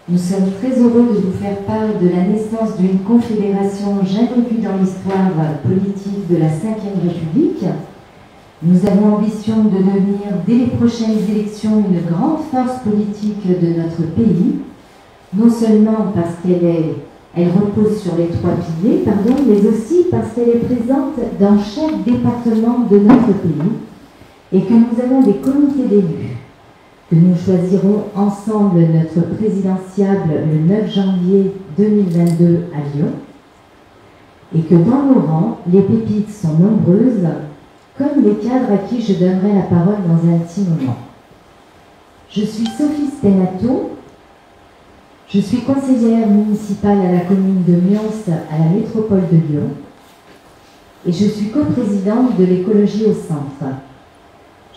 Nous sommes très heureux de vous faire part de la naissance d'une confédération jamais vue dans l'histoire politique de la Ve République. Nous avons ambition de devenir, dès les prochaines élections, une grande force politique de notre pays, non seulement parce qu'elle repose sur les trois piliers, mais aussi parce qu'elle est présente dans chaque département de notre pays et que nous avons des comités d'élus, que nous choisirons ensemble notre présidentiable le 9 janvier 2022 à Lyon, et que dans nos rangs, les pépites sont nombreuses, comme les cadres à qui je donnerai la parole dans un petit moment. Je suis Sophie Spenato, je suis conseillère municipale à la commune de Mions, à la métropole de Lyon, et je suis coprésidente de l'écologie au centre.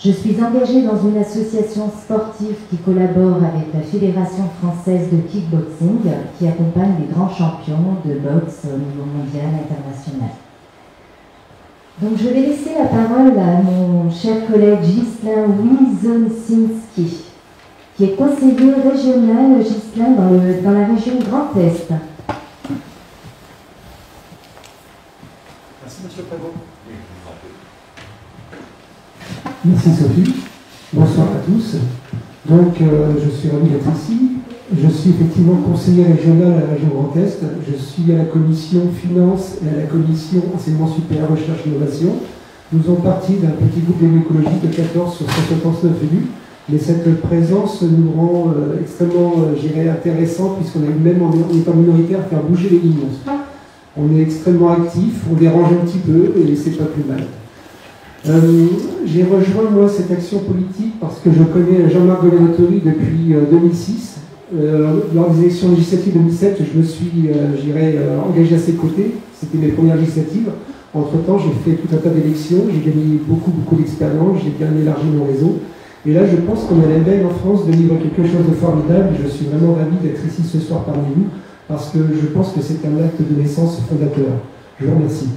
Je suis engagée dans une association sportive qui collabore avec la Fédération française de kickboxing, qui accompagne les grands champions de boxe au niveau mondial et international. Donc je vais laisser la parole à mon cher collègue Ghislain Wizonsinski, qui est conseiller régional, Ghislain, dans la région Grand Est. Merci, Monsieur le Président. Merci Sophie. Bonsoir à tous. Donc je suis ravi d'être ici. Je suis effectivement conseiller régional à la région Grand Est. Je suis à la commission Finances et à la commission Enseignement supérieur, Recherche et Innovation. Nous faisons partie d'un petit groupe d'élus écologiques de 14 sur 159 élus. Mais cette présence nous rend extrêmement, intéressant, puisqu'on est même en étant minoritaire à faire bouger les lignes. On est extrêmement actif, on dérange un petit peu et c'est pas plus mal. J'ai rejoint moi cette action politique parce que je connais Jean-Marc Golenatori depuis 2006. Lors des élections législatives 2007, je me suis engagé à ses côtés. C'était mes premières législatives. Entre-temps, j'ai fait tout un tas d'élections, j'ai gagné beaucoup d'expérience, j'ai bien élargi mon réseau. Et là, je pense qu'on a la belle en France de vivre quelque chose de formidable. Je suis vraiment ravi d'être ici ce soir parmi vous parce que je pense que c'est un acte de naissance fondateur. Je vous remercie.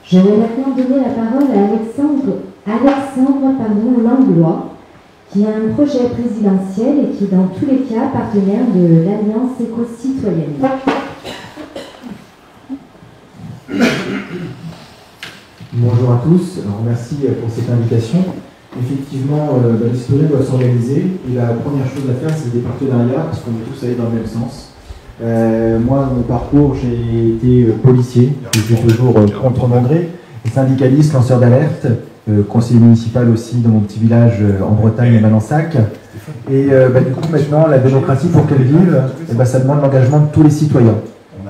Je vais maintenant donner la parole à Alexandre Langlois, qui a un projet présidentiel et qui est dans tous les cas partenaire de l'Alliance éco-citoyenne. Bonjour à tous, alors merci pour cette invitation. Effectivement, les citoyens doivent s'organiser et la première chose à faire, c'est des partenariats parce qu'on est tous allés dans le même sens. Moi, dans mon parcours, j'ai été policier, je suis toujours contre mon gré, syndicaliste, lanceur d'alerte, conseiller municipal aussi dans mon petit village en Bretagne, à Malensac. Et du coup, maintenant, la démocratie, pour qu'elle vive, ça demande l'engagement de tous les citoyens.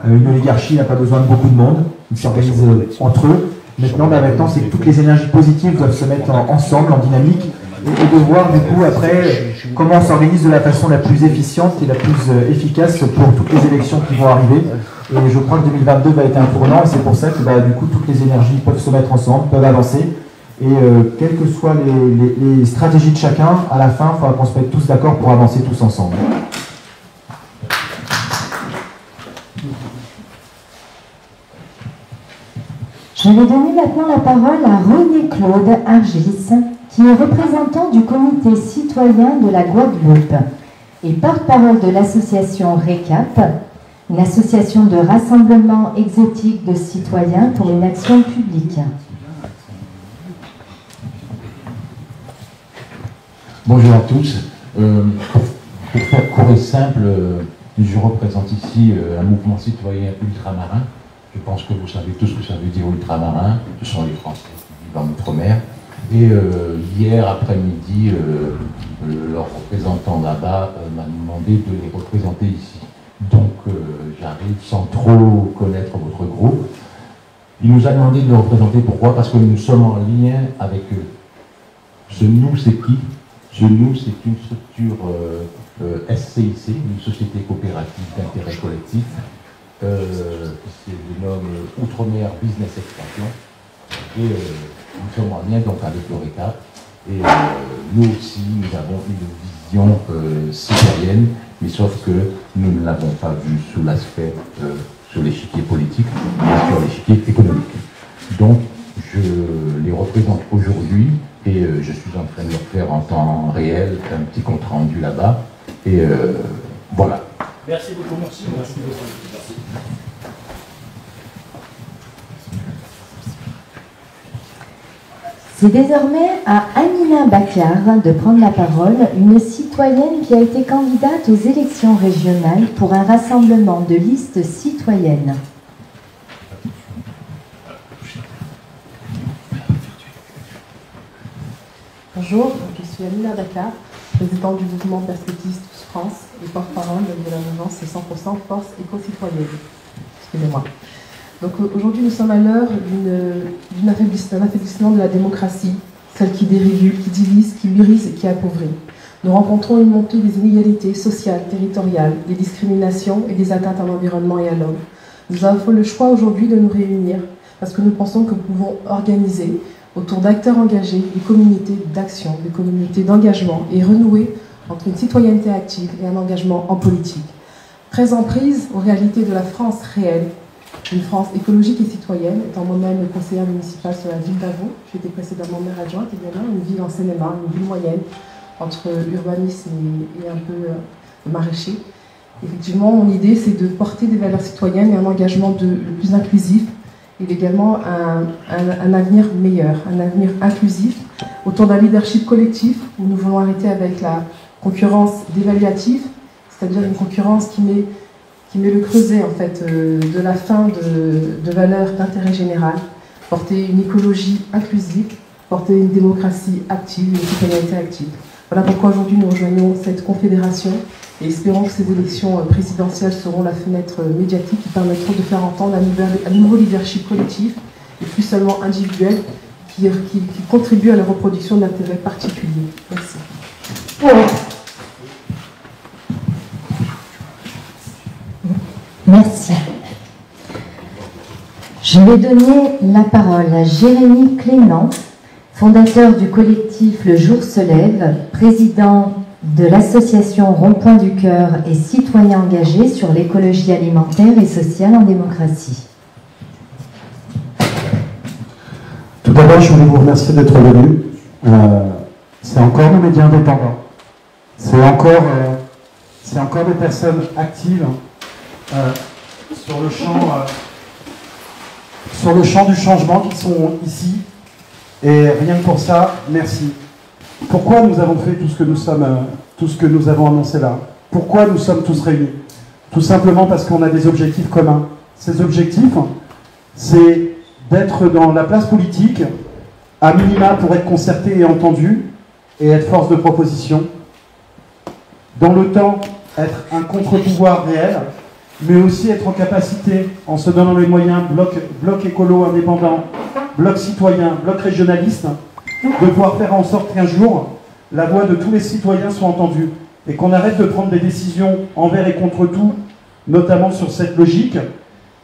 Une oligarchie n'a pas besoin de beaucoup de monde, ils s'organisent entre eux. Maintenant, c'est que toutes les énergies positives doivent se mettre ensemble, en dynamique, et de voir du coup après comment on s'organise de la façon la plus efficiente et la plus efficace pour toutes les élections qui vont arriver. Et je crois que 2022 va être un tournant, et c'est pour ça que du coup toutes les énergies peuvent se mettre ensemble, peuvent avancer. Et quelles que soient les stratégies de chacun, à la fin, il faudra qu'on se mette tous d'accord pour avancer tous ensemble. Je vais donner maintenant la parole à René-Claude Argis, qui est représentant du comité citoyen de la Guadeloupe et porte-parole de l'association RECAP, une association de rassemblement exotique de citoyens pour une action publique. Bonjour à tous. Pour faire court et simple, je représente ici un mouvement citoyen ultramarin. Je pense que vous savez tout ce que ça veut dire ultramarin. Ce sont les Français qui vivent en outre-mer. Et hier après-midi, leur représentant là-bas m'a demandé de les représenter ici. Donc j'arrive sans trop connaître votre groupe. Il nous a demandé de le représenter. Pourquoi? Parce que nous sommes en lien avec eux. Ce nous, c'est qui? Ce nous, c'est une structure SCIC, une société coopérative d'intérêt collectif, qui se dénomme Outre-mer Business Expansion. Et nous sommes en lien donc avec l'ORECA. Et nous aussi, nous avons une vision citoyenne, mais sauf que nous ne l'avons pas vue sous l'aspect, sur l'échiquier politique, mais sur l'échiquier économique. Donc, je les représente aujourd'hui, et je suis en train de le faire en temps réel, un petit compte rendu là-bas, et voilà. Merci beaucoup, merci. C'est désormais à Amina Bakar de prendre la parole, une citoyenne qui a été candidate aux élections régionales pour un rassemblement de listes citoyennes. Bonjour, je suis Amina Bakar, présidente du mouvement Perspectives France et porte-parole de la mouvance 100% Force éco-citoyenne. Excusez-moi. Donc aujourd'hui, nous sommes à l'heure d'un affaiblissement de la démocratie, celle qui dérégule, qui divise, qui urise et qui appauvrit. Nous rencontrons une montée des inégalités sociales, territoriales, des discriminations et des atteintes à l'environnement et à l'homme. Nous avons fait le choix aujourd'hui de nous réunir parce que nous pensons que nous pouvons organiser autour d'acteurs engagés des communautés d'action, des communautés d'engagement et renouer entre une citoyenneté active et un engagement en politique. Très en prise aux réalités de la France réelle, une France écologique et citoyenne, étant moi-même conseillère municipale sur la ville d'Avaux. J'étais précédemment maire adjointe également, une ville en Seine-et-Marne, une ville moyenne, entre urbanisme et un peu maraîcher. Effectivement, mon idée, c'est de porter des valeurs citoyennes et un engagement le plus inclusif, et également un avenir meilleur, un avenir inclusif, autour d'un leadership collectif, où nous voulons arrêter avec la concurrence dévaluative, c'est-à-dire une concurrence qui met le creuset en fait, de la fin de valeurs d'intérêt général, porter une écologie inclusive, porter une démocratie active, une citoyenneté active. Voilà pourquoi aujourd'hui nous rejoignons cette confédération et espérons que ces élections présidentielles seront la fenêtre médiatique qui permettront de faire entendre un nouveau leadership collectif et plus seulement individuel qui contribue à la reproduction d'intérêts particuliers. Merci. Merci. Je vais donner la parole à Jérémy Clément, fondateur du collectif Le Jour se lève, président de l'association Rond-Point du Cœur et citoyen engagé sur l'écologie alimentaire et sociale en démocratie. Tout d'abord, je voulais vous remercier d'être venu. C'est encore nos médias indépendants. C'est encore des personnes actives sur le champ du changement qui sont ici. Et rien que pour ça, merci. Pourquoi nous avons fait tout ce que nous avons annoncé là? Pourquoi nous sommes tous réunis? Tout simplement parce qu'on a des objectifs communs. Ces objectifs, c'est d'être dans la place politique, à minima pour être concerté et entendu, et être force de proposition. Dans le temps, être un contre-pouvoir réel, mais aussi être en capacité, en se donnant les moyens, bloc écolo indépendant, bloc citoyen, bloc régionaliste, de pouvoir faire en sorte qu'un jour, la voix de tous les citoyens soit entendue, et qu'on arrête de prendre des décisions envers et contre tout, notamment sur cette logique,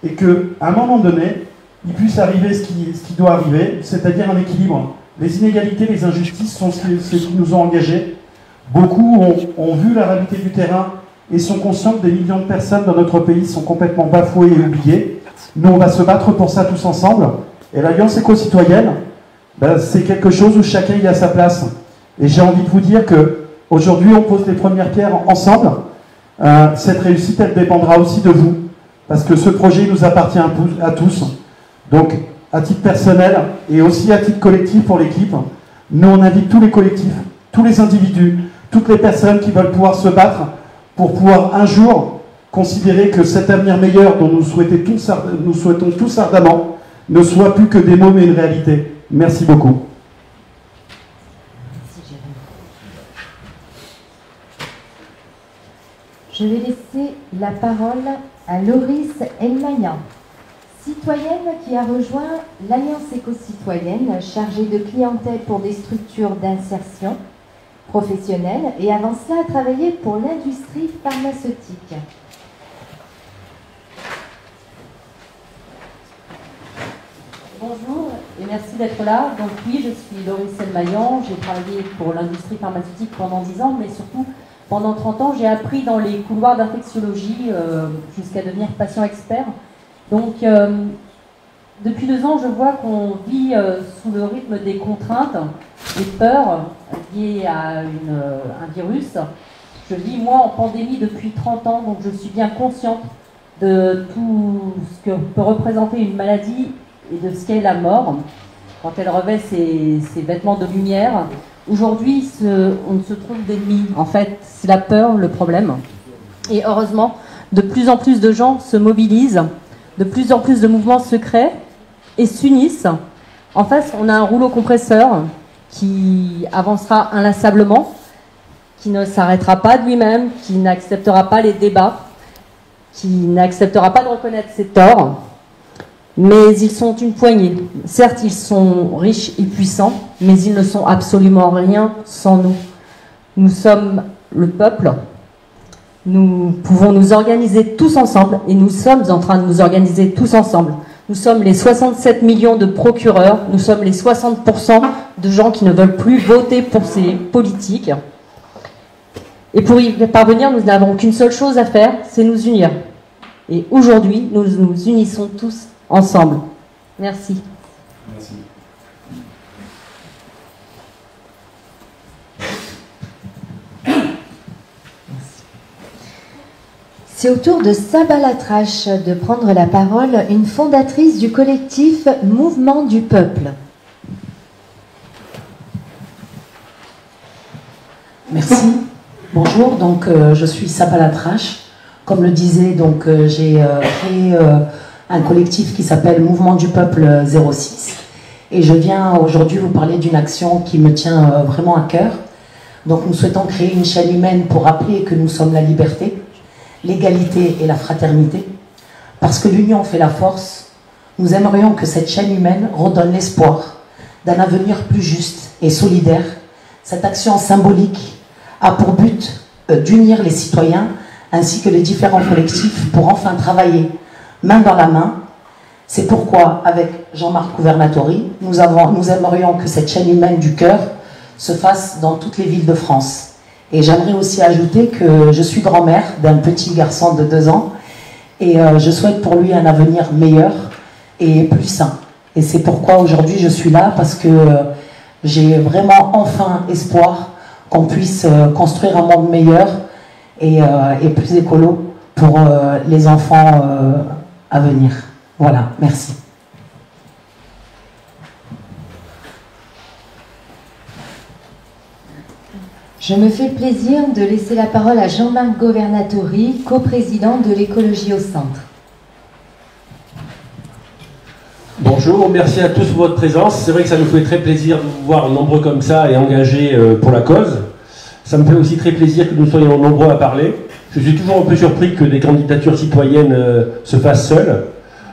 et qu'à un moment donné, il puisse arriver ce qui doit arriver, c'est-à-dire un équilibre. Les inégalités, les injustices sont ce qui nous ont engagés. Beaucoup ont vu la réalité du terrain et sont conscients que des millions de personnes dans notre pays sont complètement bafouées et oubliées. Nous, on va se battre pour ça tous ensemble. Et l'Alliance éco-citoyenne, c'est quelque chose où chacun y a sa place. Et j'ai envie de vous dire qu'aujourd'hui, on pose les premières pierres ensemble. Cette réussite, elle dépendra aussi de vous. Parce que ce projet nous appartient à tous. Donc, à titre personnel et aussi à titre collectif pour l'équipe, nous, on invite tous les collectifs, tous les individus, toutes les personnes qui veulent pouvoir se battre pour pouvoir un jour considérer que cet avenir meilleur dont nous souhaitons tous ardemment ne soit plus que des mots mais une réalité. Merci beaucoup. Je vais laisser la parole à Loris Elmayan, citoyenne qui a rejoint l'Alliance éco-citoyenne, chargée de clientèle pour des structures d'insertion professionnelle et avant cela a travaillé pour l'industrie pharmaceutique. Bonjour et merci d'être là. Donc oui, je suis Loris Elmayan, j'ai travaillé pour l'industrie pharmaceutique pendant 10 ans, mais surtout pendant 30 ans, j'ai appris dans les couloirs d'infectiologie jusqu'à devenir patient expert. Donc Depuis 2 ans, je vois qu'on vit sous le rythme des contraintes, des peurs liées à un virus. Je vis, moi, en pandémie depuis 30 ans, donc je suis bien consciente de tout ce que peut représenter une maladie et de ce qu'est la mort quand elle revêt ses vêtements de lumière. Aujourd'hui, on se trouve d'ennemis. En fait, c'est la peur, le problème. Et heureusement, de plus en plus de gens se mobilisent, de plus en plus de mouvements se créent et s'unissent. En face, on a un rouleau compresseur qui avancera inlassablement, qui ne s'arrêtera pas de lui-même, qui n'acceptera pas les débats, qui n'acceptera pas de reconnaître ses torts. Mais ils sont une poignée. Certes, ils sont riches et puissants, mais ils ne sont absolument rien sans nous. Nous sommes le peuple. Nous pouvons nous organiser tous ensemble, et nous sommes en train de nous organiser tous ensemble. Nous sommes les 67 millions de procureurs, nous sommes les 60% de gens qui ne veulent plus voter pour ces politiques. Et pour y parvenir, nous n'avons qu'une seule chose à faire, c'est nous unir. Et aujourd'hui, nous nous unissons tous ensemble. Merci. Merci. C'est au tour de Sabalatrache de prendre la parole, une fondatrice du collectif Mouvement du Peuple. Merci. Bonjour, donc je suis Sabalatrache. Comme le disait, donc j'ai créé un collectif qui s'appelle Mouvement du Peuple 06. Et je viens aujourd'hui vous parler d'une action qui me tient vraiment à cœur. Donc nous souhaitons créer une chaîne humaine pour rappeler que nous sommes la liberté, l'égalité et la fraternité. Parce que l'union fait la force, nous aimerions que cette chaîne humaine redonne l'espoir d'un avenir plus juste et solidaire. Cette action symbolique a pour but d'unir les citoyens ainsi que les différents collectifs pour enfin travailler main dans la main. C'est pourquoi, avec Jean-Marc Gouvernatori, nous aimerions que cette chaîne humaine du cœur se fasse dans toutes les villes de France. Et j'aimerais aussi ajouter que je suis grand-mère d'un petit garçon de 2 ans et je souhaite pour lui un avenir meilleur et plus sain. Et c'est pourquoi aujourd'hui je suis là, parce que j'ai vraiment enfin espoir qu'on puisse construire un monde meilleur et plus écolo pour les enfants à venir. Voilà, merci. Je me fais le plaisir de laisser la parole à Jean-Marc Gouvernatori, coprésident de l'écologie au centre. Bonjour, merci à tous pour votre présence. C'est vrai que ça nous fait très plaisir de vous voir nombreux comme ça et engagés pour la cause. Ça me fait aussi très plaisir que nous soyons nombreux à parler. Je suis toujours un peu surpris que des candidatures citoyennes se fassent seules.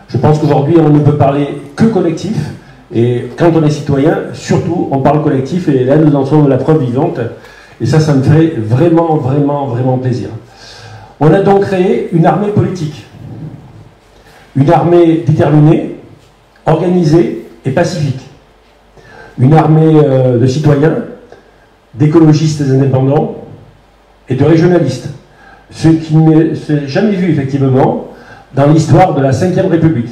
Je pense qu'aujourd'hui, on ne peut parler que collectif. Et quand on est citoyen, surtout, on parle collectif. Et là, nous en sommes la preuve vivante. Et ça me fait vraiment, vraiment, vraiment plaisir. On a donc créé une armée politique. Une armée déterminée, organisée et pacifique. Une armée de citoyens, d'écologistes et indépendants et de régionalistes. Ce qui ne s'est jamais vu, effectivement, dans l'histoire de la Ve République.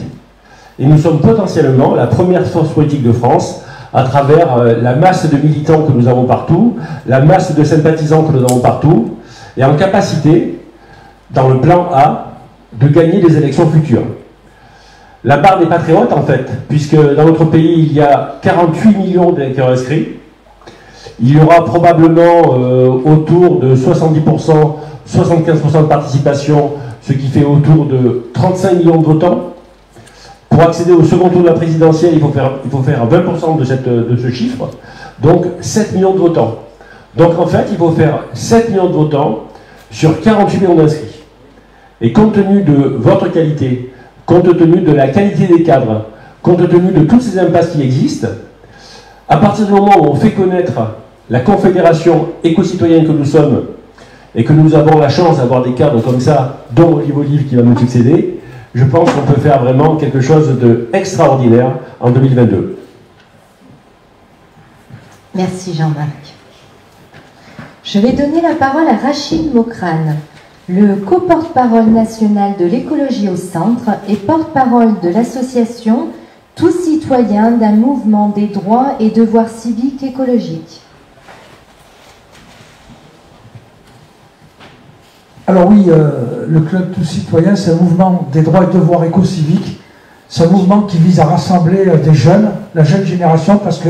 Et nous sommes potentiellement la première force politique de France à travers la masse de militants que nous avons partout, la masse de sympathisants que nous avons partout, et en capacité, dans le plan A, de gagner les élections futures. La barre n'est pas très haute, en fait, puisque dans notre pays, il y a 48 millions d'électeurs inscrits. Il y aura probablement autour de 70%, 75% de participation, ce qui fait autour de 35 millions de votants. Pour accéder au second tour de la présidentielle, il faut faire 20% de ce chiffre, donc 7 millions de votants. Donc en fait, il faut faire 7 millions de votants sur 48 millions d'inscrits. Et compte tenu de votre qualité, compte tenu de la qualité des cadres, compte tenu de toutes ces impasses qui existent, à partir du moment où on fait connaître la confédération éco-citoyenne que nous sommes, et que nous avons la chance d'avoir des cadres comme ça, dont Olive Olive qui va nous succéder, je pense qu'on peut faire vraiment quelque chose d'extraordinaire en 2022. Merci Jean-Marc. Je vais donner la parole à Rachid Mokrane, le co-porte-parole national de l'écologie au centre et porte-parole de l'association tout citoyen d'un mouvement des droits et devoirs civiques écologiques. Alors oui, le Club Tous Citoyens, c'est un mouvement des droits et devoirs éco-civiques. C'est un mouvement qui vise à rassembler des jeunes, la jeune génération, parce que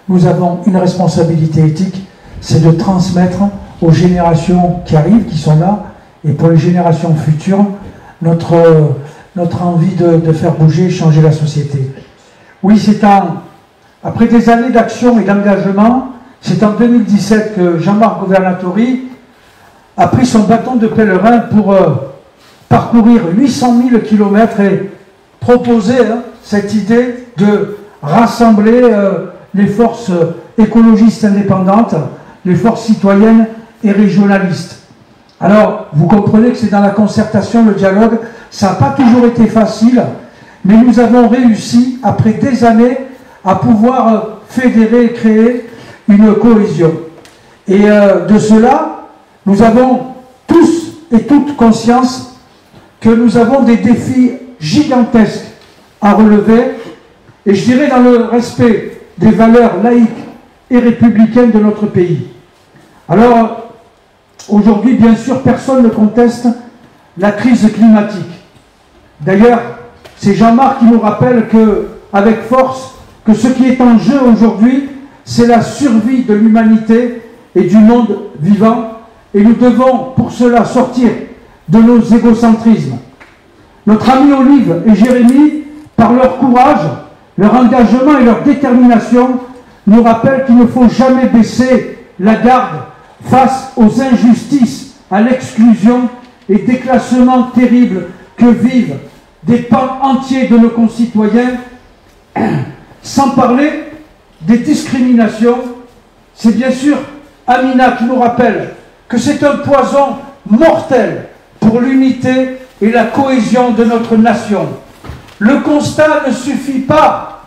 nous avons une responsabilité éthique, c'est de transmettre aux générations qui arrivent, qui sont là, et pour les générations futures, notre envie de faire bouger, changer la société. Oui, après des années d'action et d'engagement, c'est en 2017 que Jean-Marc Governatori a pris son bâton de pèlerin pour parcourir 800 000 km et proposer cette idée de rassembler les forces écologistes indépendantes, les forces citoyennes et régionalistes. Alors, vous comprenez que c'est dans la concertation, le dialogue, ça n'a pas toujours été facile, mais nous avons réussi, après des années, à pouvoir fédérer et créer une cohésion. Et de cela, nous avons tous et toutes conscience que nous avons des défis gigantesques à relever, et je dirais dans le respect des valeurs laïques et républicaines de notre pays. Alors, aujourd'hui, bien sûr, personne ne conteste la crise climatique. D'ailleurs, c'est Jean-Marc qui nous rappelle avec force que ce qui est en jeu aujourd'hui, c'est la survie de l'humanité et du monde vivant, et nous devons pour cela sortir de nos égocentrismes. Notre ami Olive et Jérémy, par leur courage, leur engagement et leur détermination, nous rappellent qu'il ne faut jamais baisser la garde face aux injustices, à l'exclusion et déclassements terribles que vivent des pans entiers de nos concitoyens, sans parler des discriminations. C'est bien sûr Amina qui nous rappelle que c'est un poison mortel pour l'unité et la cohésion de notre nation. Le constat ne suffit pas.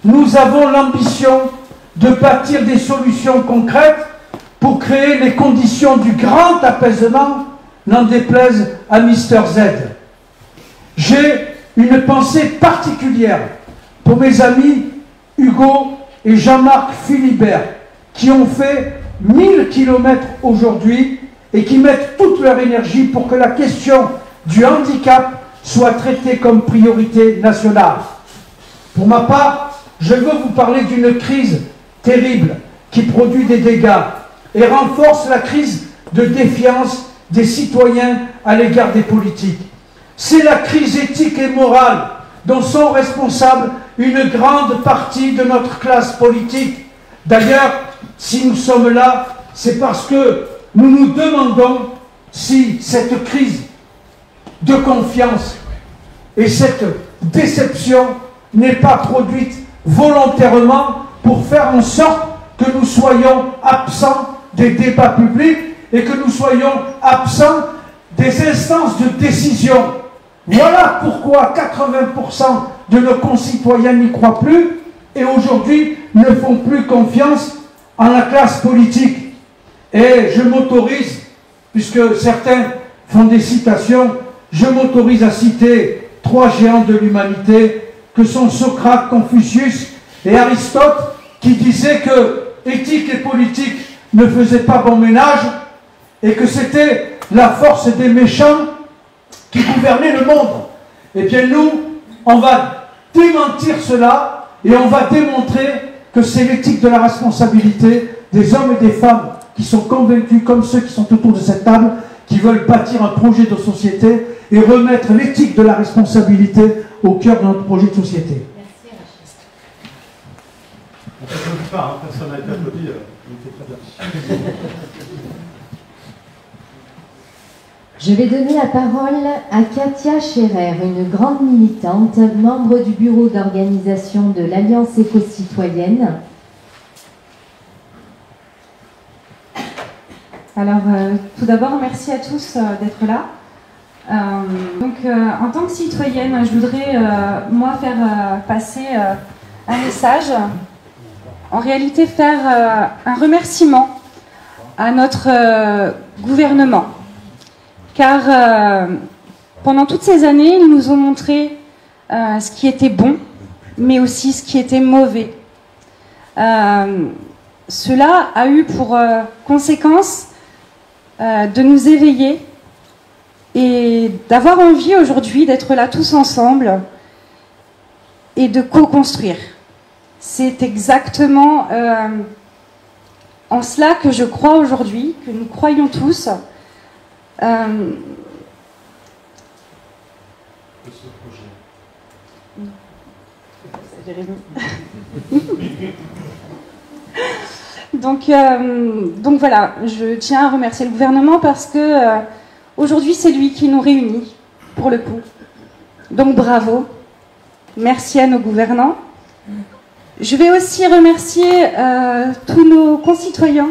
Nous avons l'ambition de bâtir des solutions concrètes pour créer les conditions du grand apaisement, n'en déplaise à Mister Z. J'ai une pensée particulière pour mes amis Hugo et Jean-Marc Philibert, qui ont fait 1000 km aujourd'hui et qui mettent toute leur énergie pour que la question du handicap soit traitée comme priorité nationale. Pour ma part, je veux vous parler d'une crise terrible qui produit des dégâts et renforce la crise de défiance des citoyens à l'égard des politiques. C'est la crise éthique et morale dont sont responsables une grande partie de notre classe politique. D'ailleurs, si nous sommes là, c'est parce que nous nous demandons si cette crise de confiance et cette déception n'est pas produite volontairement pour faire en sorte que nous soyons absents des débats publics et que nous soyons absents des instances de décision. Voilà pourquoi 80% de nos concitoyens n'y croient plus et aujourd'hui ne font plus confiance en la classe politique. Et je m'autorise, puisque certains font des citations, je m'autorise à citer 3 géants de l'humanité que sont Socrate, Confucius et Aristote, qui disaient que éthique et politique ne faisaient pas bon ménage et que c'était la force des méchants qui gouvernait le monde. Eh bien nous, on va démentir cela et on va démontrer que c'est l'éthique de la responsabilité des hommes et des femmes qui sont convaincus, comme ceux qui sont autour de cette table, qui veulent bâtir un projet de société et remettre l'éthique de la responsabilité au cœur de notre projet de société. Merci Rachid. On ne s'applaudit pas, personne n'a été applaudi, très bien. Je vais donner la parole à Katia Scherer, une grande militante, membre du bureau d'organisation de l'Alliance éco-citoyenne. Alors, tout d'abord, merci à tous d'être là. En tant que citoyenne, je voudrais, moi, faire passer un message. En réalité, faire un remerciement à notre gouvernement. Car pendant toutes ces années, ils nous ont montré ce qui était bon mais aussi ce qui était mauvais. Cela a eu pour conséquence de nous éveiller et d'avoir envie aujourd'hui d'être là tous ensemble et de co-construire. C'est exactement en cela que je crois aujourd'hui, que nous croyons tous. Donc voilà, je tiens à remercier le gouvernement parce que aujourd'hui c'est lui qui nous réunit, pour le coup. Donc bravo, merci à nos gouvernants. Je vais aussi remercier tous nos concitoyens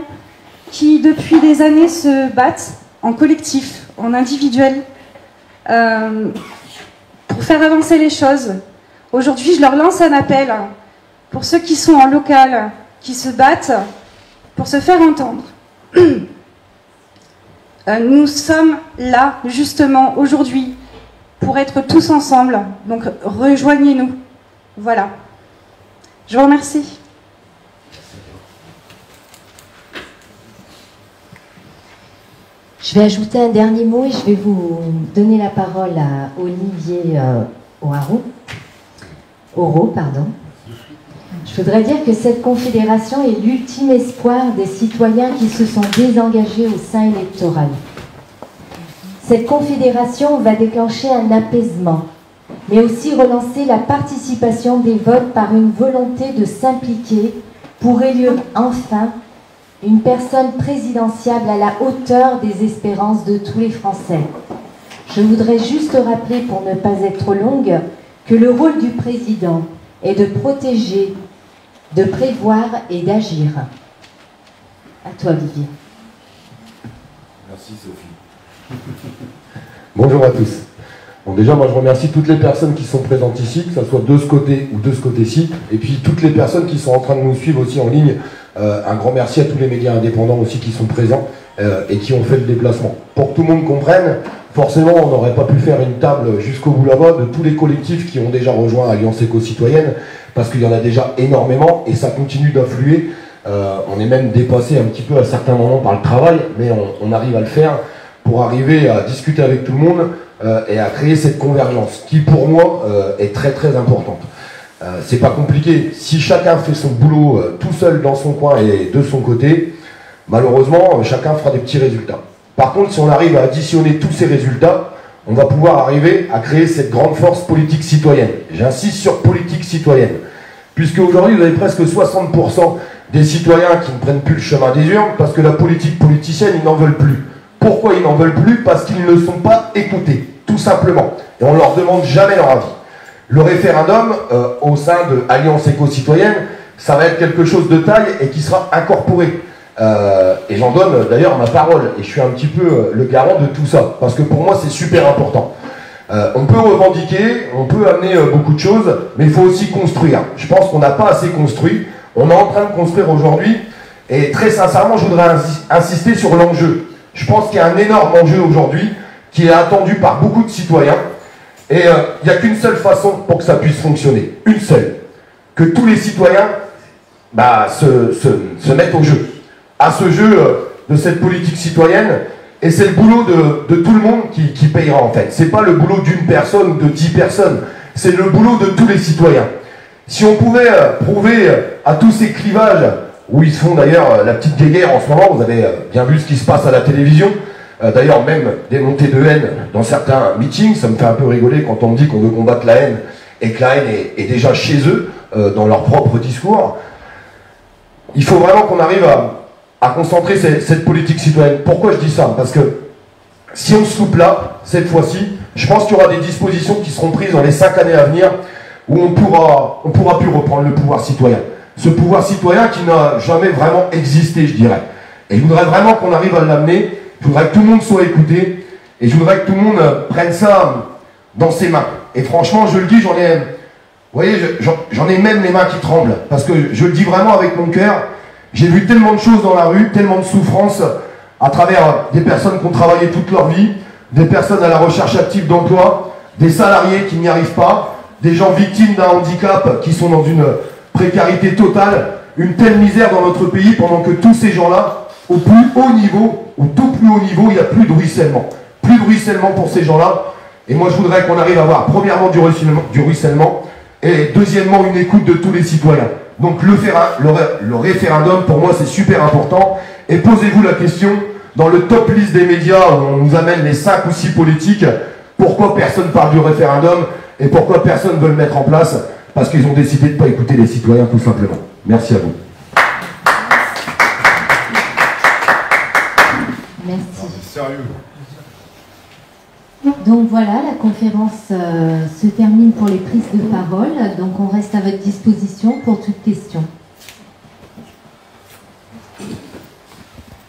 qui depuis des années se battent en collectif, en individuel, pour faire avancer les choses. Aujourd'hui, je leur lance un appel pour ceux qui sont en local, qui se battent pour se faire entendre. Nous sommes là, justement, aujourd'hui, pour être tous ensemble. Donc, rejoignez-nous. Voilà. Je vous remercie. Je vais ajouter un dernier mot et je vais vous donner la parole à Olivier Auro, pardon. Je voudrais dire que cette confédération est l'ultime espoir des citoyens qui se sont désengagés au sein électoral. Cette confédération va déclencher un apaisement, mais aussi relancer la participation des votes par une volonté de s'impliquer pour élire enfin une personne présidentiable à la hauteur des espérances de tous les Français. Je voudrais juste rappeler, pour ne pas être trop longue, que le rôle du président est de protéger, de prévoir et d'agir. À toi, Olivier. Merci, Sophie. Bonjour à tous. Bon, déjà, moi, je remercie toutes les personnes qui sont présentes ici, que ce soit de ce côté ou de ce côté-ci, et puis toutes les personnes qui sont en train de nous suivre aussi en ligne. Un grand merci à tous les médias indépendants aussi qui sont présents et qui ont fait le déplacement. Pour que tout le monde comprenne, forcément, on n'aurait pas pu faire une table jusqu'au bout là-bas de tous les collectifs qui ont déjà rejoint Alliance Éco-Citoyenne, parce qu'il y en a déjà énormément et ça continue d'influer. On est même dépassé un petit peu à certains moments par le travail, mais on arrive à le faire pour arriver à discuter avec tout le monde et à créer cette convergence qui, pour moi, est très très importante. C'est pas compliqué. Si chacun fait son boulot tout seul dans son coin et de son côté, malheureusement, chacun fera des petits résultats. Par contre, si on arrive à additionner tous ces résultats, on va pouvoir arriver à créer cette grande force politique citoyenne. J'insiste sur politique citoyenne, puisque aujourd'hui, vous avez presque 60% des citoyens qui ne prennent plus le chemin des urnes parce que la politique politicienne, ils n'en veulent plus. Pourquoi ils n'en veulent plus? Parce qu'ils ne sont pas écoutés, tout simplement. Et on ne leur demande jamais leur avis. Le référendum, au sein de Alliance Éco-Citoyenne, ça va être quelque chose de taille et qui sera incorporé. Et j'en donne d'ailleurs ma parole, et je suis un petit peu le garant de tout ça, parce que pour moi c'est super important. On peut revendiquer, on peut amener beaucoup de choses, mais il faut aussi construire. Je pense qu'on n'a pas assez construit, on est en train de construire aujourd'hui, et très sincèrement je voudrais insister sur l'enjeu. Je pense qu'il y a un énorme enjeu aujourd'hui, qui est attendu par beaucoup de citoyens, et il n'y a qu'une seule façon pour que ça puisse fonctionner, une seule, que tous les citoyens se mettent au jeu. À ce jeu de cette politique citoyenne, et c'est le boulot de tout le monde qui payera en fait. C'est pas le boulot d'une personne ou de 10 personnes, c'est le boulot de tous les citoyens. Si on pouvait prouver à tous ces clivages, où ils font d'ailleurs la petite guéguerre en ce moment, vous avez bien vu ce qui se passe à la télévision, d'ailleurs même des montées de haine dans certains meetings, ça me fait un peu rigoler quand on me dit qu'on veut combattre la haine, et que la haine est déjà chez eux, dans leur propre discours. Il faut vraiment qu'on arrive à concentrer cette politique citoyenne. Pourquoi je dis ça? Parce que si on se loupe là, cette fois-ci, je pense qu'il y aura des dispositions qui seront prises dans les 5 années à venir où on pourra plus reprendre le pouvoir citoyen. Ce pouvoir citoyen qui n'a jamais vraiment existé, je dirais. Et je voudrais vraiment qu'on arrive à l'amener, je voudrais que tout le monde soit écouté, et je voudrais que tout le monde prenne ça dans ses mains. Et franchement, je le dis, vous voyez, j'en ai même les mains qui tremblent, parce que je le dis vraiment avec mon cœur. J'ai vu tellement de choses dans la rue, tellement de souffrances à travers des personnes qui ont travaillé toute leur vie, des personnes à la recherche active d'emploi, des salariés qui n'y arrivent pas, des gens victimes d'un handicap qui sont dans une précarité totale, une telle misère dans notre pays, pendant que tous ces gens-là, au plus haut niveau, au tout plus haut niveau, il n'y a plus de ruissellement. Plus de ruissellement pour ces gens-là. Et moi, je voudrais qu'on arrive à avoir, premièrement, du ruissellement, et deuxièmement, une écoute de tous les citoyens. Donc le référendum, pour moi, c'est super important. Et posez-vous la question, dans le top list des médias, où on nous amène les 5 ou 6 politiques, pourquoi personne parle du référendum et pourquoi personne veut le mettre en place? Parce qu'ils ont décidé de ne pas écouter les citoyens, tout simplement. Merci à vous. Merci. Donc voilà, la conférence se termine pour les prises de parole. Donc on reste à votre disposition pour toute question.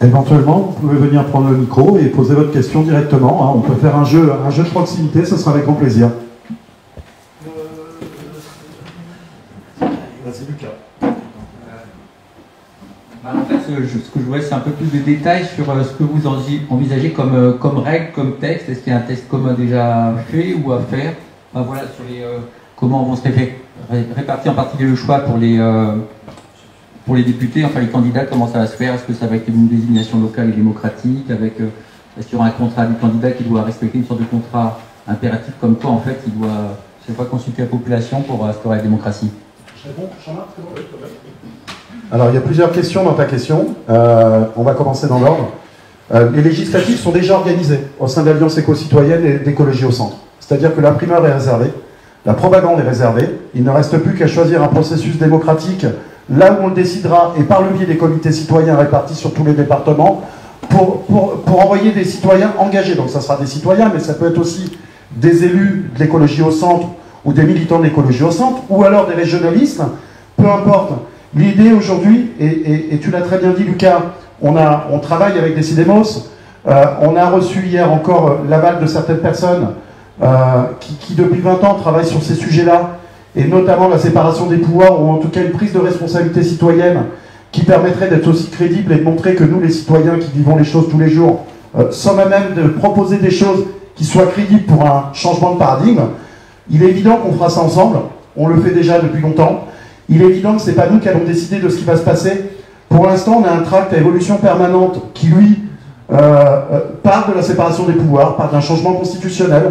Éventuellement, vous pouvez venir prendre le micro et poser votre question directement. Hein. On peut faire un jeu de proximité, ce sera avec grand plaisir. Vas-y, Lucas. En fait, ce que je voudrais, c'est un peu plus de détails sur ce que vous envisagez comme règle, comme texte. Est-ce qu'il y a un texte commun déjà fait ou à faire? Voilà, sur les, comment vont se répartir en particulier le choix pour les députés, enfin les candidats, comment ça va se faire? Est-ce que ça va être une désignation locale et démocratique avec, est-ce qu'il y aura un contrat du candidat qui doit respecter une sorte de contrat impératif comme quoi en fait il doit chaque fois consulter la population pour instaurer la démocratie? Alors, il y a plusieurs questions dans ta question. On va commencer dans l'ordre. Les législatives sont déjà organisées au sein de l'Alliance éco-citoyenne et d'écologie au centre. C'est-à-dire que la primeur est réservée, la propagande est réservée. Il ne reste plus qu'à choisir un processus démocratique là où on le décidera et par le biais des comités citoyens répartis sur tous les départements pour envoyer des citoyens engagés. Donc ça sera des citoyens, mais ça peut être aussi des élus de l'écologie au centre ou des militants de l'écologie au centre ou alors des régionalistes, peu importe. L'idée aujourd'hui, et tu l'as très bien dit Lucas, on travaille avec Decidemos, on a reçu hier encore l'aval de certaines personnes qui depuis 20 ans travaillent sur ces sujets-là, et notamment la séparation des pouvoirs, ou en tout cas une prise de responsabilité citoyenne qui permettrait d'être aussi crédible et de montrer que nous, les citoyens qui vivons les choses tous les jours, sommes à même de proposer des choses qui soient crédibles pour un changement de paradigme. Il est évident qu'on fera ça ensemble, on le fait déjà depuis longtemps. Il est évident que ce n'est pas nous qui allons décider de ce qui va se passer. Pour l'instant, on a un tract à évolution permanente qui, lui, parle de la séparation des pouvoirs, parle d'un changement constitutionnel.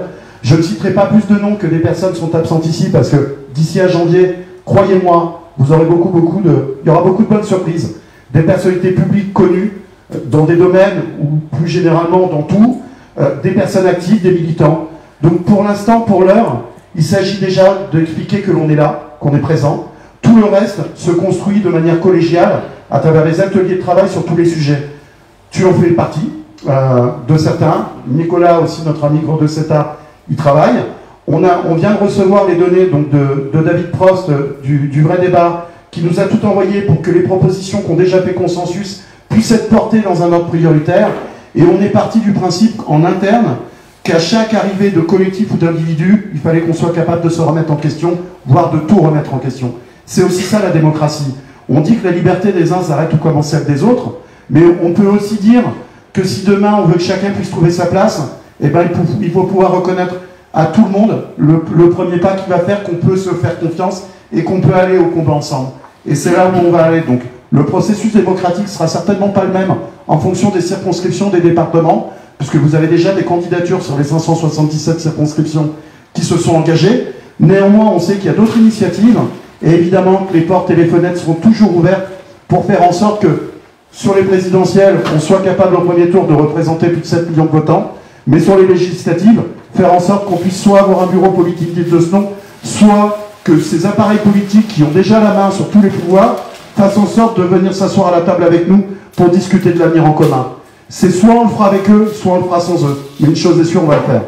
Je ne citerai pas plus de noms que des personnes sont absentes ici, parce que d'ici à janvier, croyez-moi, vous aurez il y aura beaucoup de bonnes surprises. Des personnalités publiques connues dans des domaines, ou plus généralement dans tout, des personnes actives, des militants. Donc pour l'instant, pour l'heure, il s'agit déjà d'expliquer que l'on est là, qu'on est présent. Tout le reste se construit de manière collégiale à travers les ateliers de travail sur tous les sujets. Tu en fais partie de certains. Nicolas aussi, notre ami Gros de Seta, il travaille. On vient de recevoir les données donc, de David Prost du vrai débat qui nous a tout envoyé pour que les propositions qui ont déjà fait consensus puissent être portées dans un ordre prioritaire. Et on est parti du principe en interne qu'à chaque arrivée de collectif ou d'individu, il fallait qu'on soit capable de se remettre en question, voire de tout remettre en question. C'est aussi ça la démocratie. On dit que la liberté des uns s'arrête où commence celle des autres, mais on peut aussi dire que si demain on veut que chacun puisse trouver sa place, eh ben, il faut pouvoir reconnaître à tout le monde le premier pas qui va faire qu'on peut se faire confiance et qu'on peut aller au combat ensemble. Et c'est là où on va aller. Donc le processus démocratique sera certainement pas le même en fonction des circonscriptions des départements, puisque vous avez déjà des candidatures sur les 577 circonscriptions qui se sont engagées. Néanmoins, on sait qu'il y a d'autres initiatives. Et évidemment que les portes et les fenêtres seront toujours ouvertes pour faire en sorte que, sur les présidentielles, on soit capable au premier tour de représenter plus de 7 millions de votants, mais sur les législatives, faire en sorte qu'on puisse soit avoir un bureau politique digne de ce nom, soit que ces appareils politiques qui ont déjà la main sur tous les pouvoirs fassent en sorte de venir s'asseoir à la table avec nous pour discuter de l'avenir en commun. C'est soit on le fera avec eux, soit on le fera sans eux. Mais une chose est sûre, on va le faire.